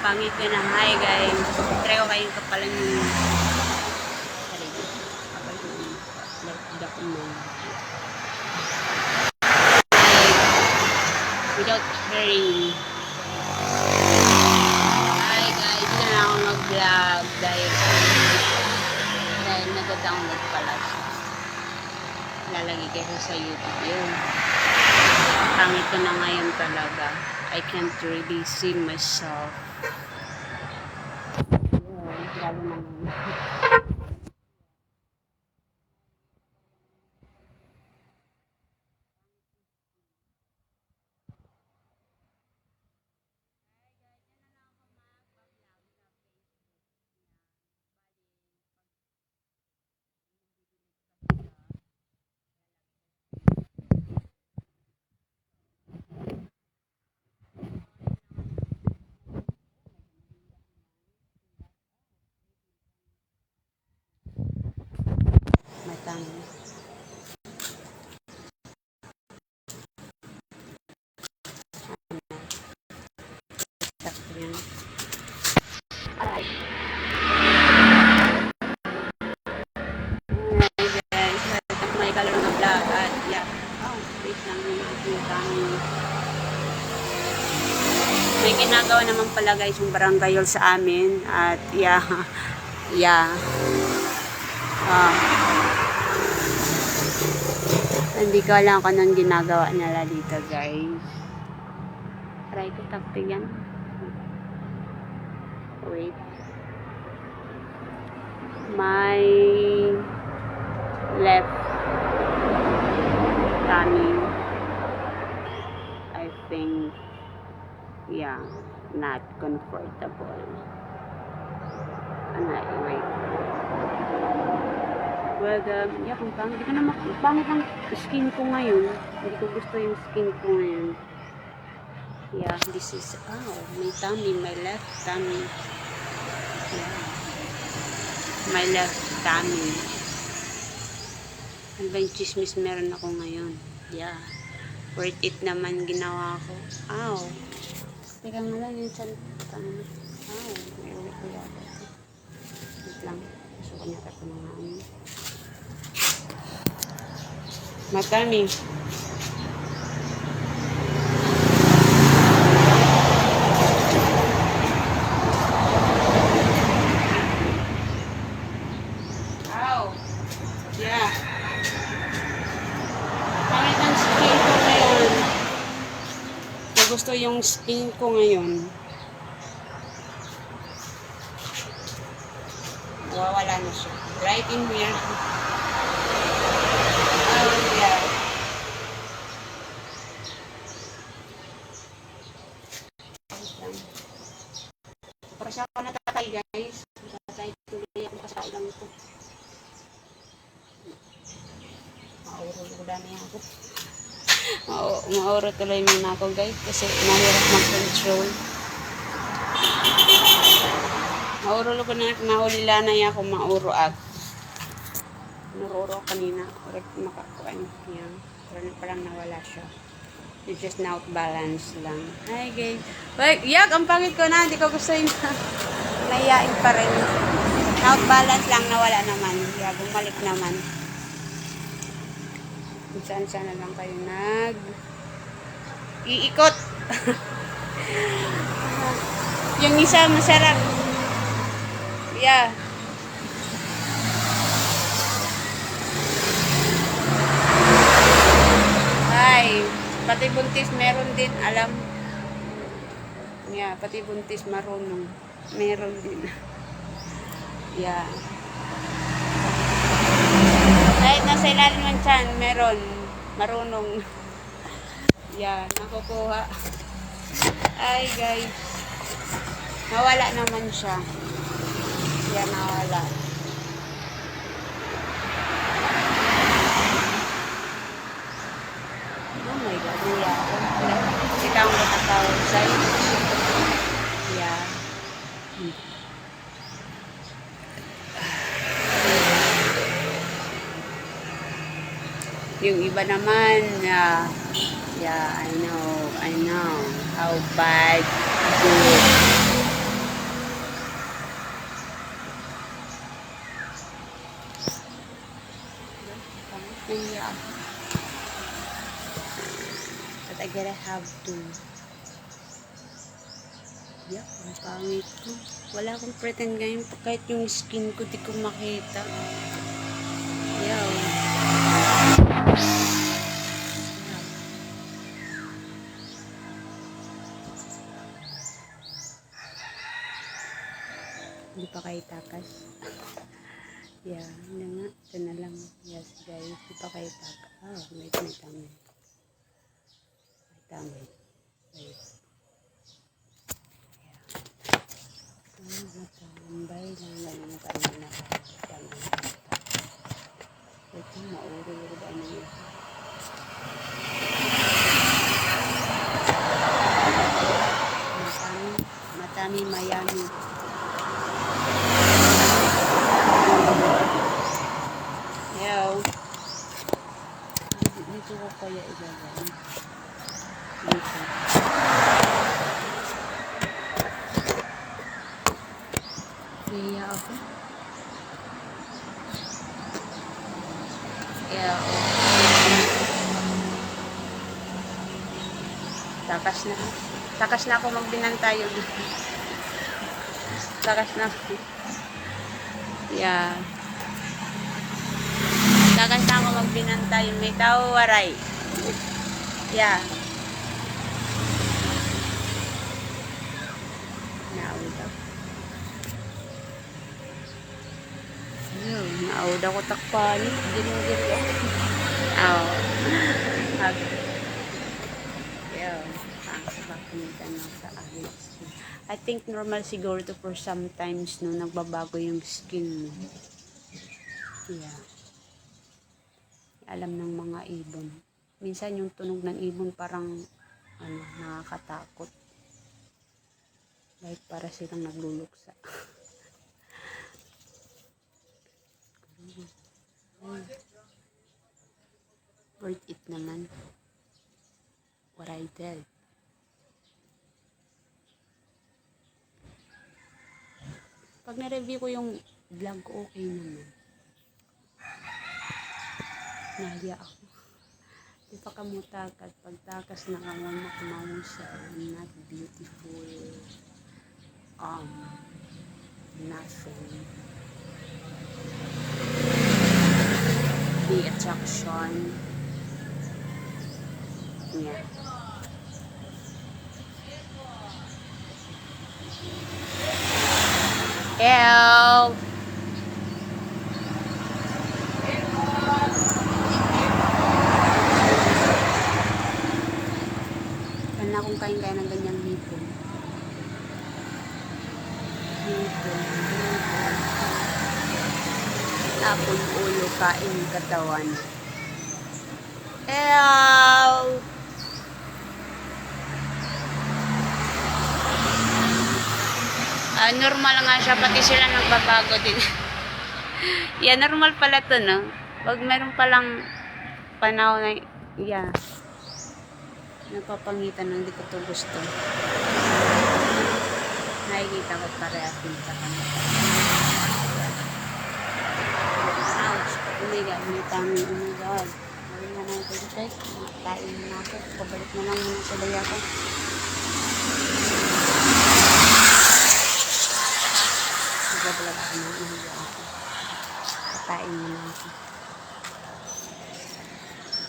pangit ko na. Hi guys. Try ko kayong kapalan yung without hearing. Hi guys, hindi na ako mag-vlog dahil nag-download pala siya. Lalagay kayo sa YouTube yun. Pangit ko na ngayon talaga. I can't really see myself. Yun, lalo na ngayon. Matang. Yan. Ay. Guys, may kalaro ng vlog at yeah. Oh, wait lang yung may ginagawa naman pala guys yung barangay hall sa amin at yeah. Yeah. Hindi ko alam kung anong ginagawa nila dito guys. Try ko taktigan. Wait. My left tummy, I think, yeah, not comfortable. Wait. Well, yeah, kung pangit ka naman, pangit ang skin ko ngayon. Hindi ko gusto yung skin ko ngayon. Yeah, this is, my tummy, my left tummy. Yeah. My left tummy. Ano ba yung chismis meron ako ngayon? Yeah. Worth it naman ginawa ko. Ow. Teka nga lang yung chan. Ow. May ulit ko yata. Wait lang. Gusto ko niya ito mga ano. Matami. Yeah. Pangit ang skin ko ngayon. Kung gusto yung skin ko ngayon. Nawawala na siya. Right in here. Yeah. Para siya ako natatay guys. Natatay tuloy ako kasal lang ito. Mauro niya ako. Mauro tuloy muna ako guys kasi mahirap mag-control. Mauro ko na mahulila na niya ako mauro at naruro kanina. Ulit makakuan niya. Pero parang nawala siya. It's just now balance lang. Hi guys. Wait, yak, ang pangit ko na. Hindi ko gusto yun na. Nayain pa rin. Out balance lang, nawala naman. Yeah, bumalik naman. Saan na lang kayo iikot. Yung isa masarap. Yeah. Ay, pati buntis meron din, alam. Yeah, pati buntis marunong. Meron din. Yeah. Kahit nasa ilalim ng tiyan, meron. Marunong. Yeah, nakukuha. Ay, guys. Nawala naman siya. Yeah, nawala. Oh my God, wala ako. Ikaw ang matatawag sa'yo. Yeah. Yung iba naman, yeah, I know how bad, good. But I gotta have to. Yeah, ang pangit ko. Wala akong pretend ngayon. Kahit yung skin ko, di ko makita. Yeah. Hindi pa kayo takas. Yeah, hindi nga. Ito na lang. Yes, guys. Hindi pa kayo takas. Oh, may tami. May tami. Wait. Matambay lang ganun na kami nakatambay. Ito, mauro-uro ba ano yun? Matami Miami. Yo. Dito ko kaya ilagay. Dito. Kaya ako. Yeah. Takas na ako magbinantayo. Takas na ako. Yeah. Takas na ako magbinantayo. May tao waray. Yeah. Naawid ako. Naawid ako takpan. Ginugin ko. Aw. I think normal siguro to for sometimes no nagbabago yung skin mo. Yeah. Alam ng mga ibon. Minsan yung tunog ng ibon parang nakakatakot. Like para silang nagluluksa. Worth it naman. What I did. Pag na-review ko yung vlog ko, okay naman. Nahiya ako. Di pa kamutakat. Pagtakas na kamon makumausay. Not beautiful. Nothing. The attraction. Yeah. Help! Kaya akong kain-kaya ng ganyang hipon. Tapon ulo, kain katawan. Help! Normal nga siya, pati sila nagbabago din. Yeah, normal pala to, no? Pag meron palang panahon na, yeah, napapangitan ng hindi ko to gusto. Nakikita ko parehas din sa kanila. Ouch! Hindi ka, may tami. Oh my God. Gawin na natin, check. Kain na ako. Pabalik na lang muna sa daya ko. Nagbablog ako na. Kain mo na ako.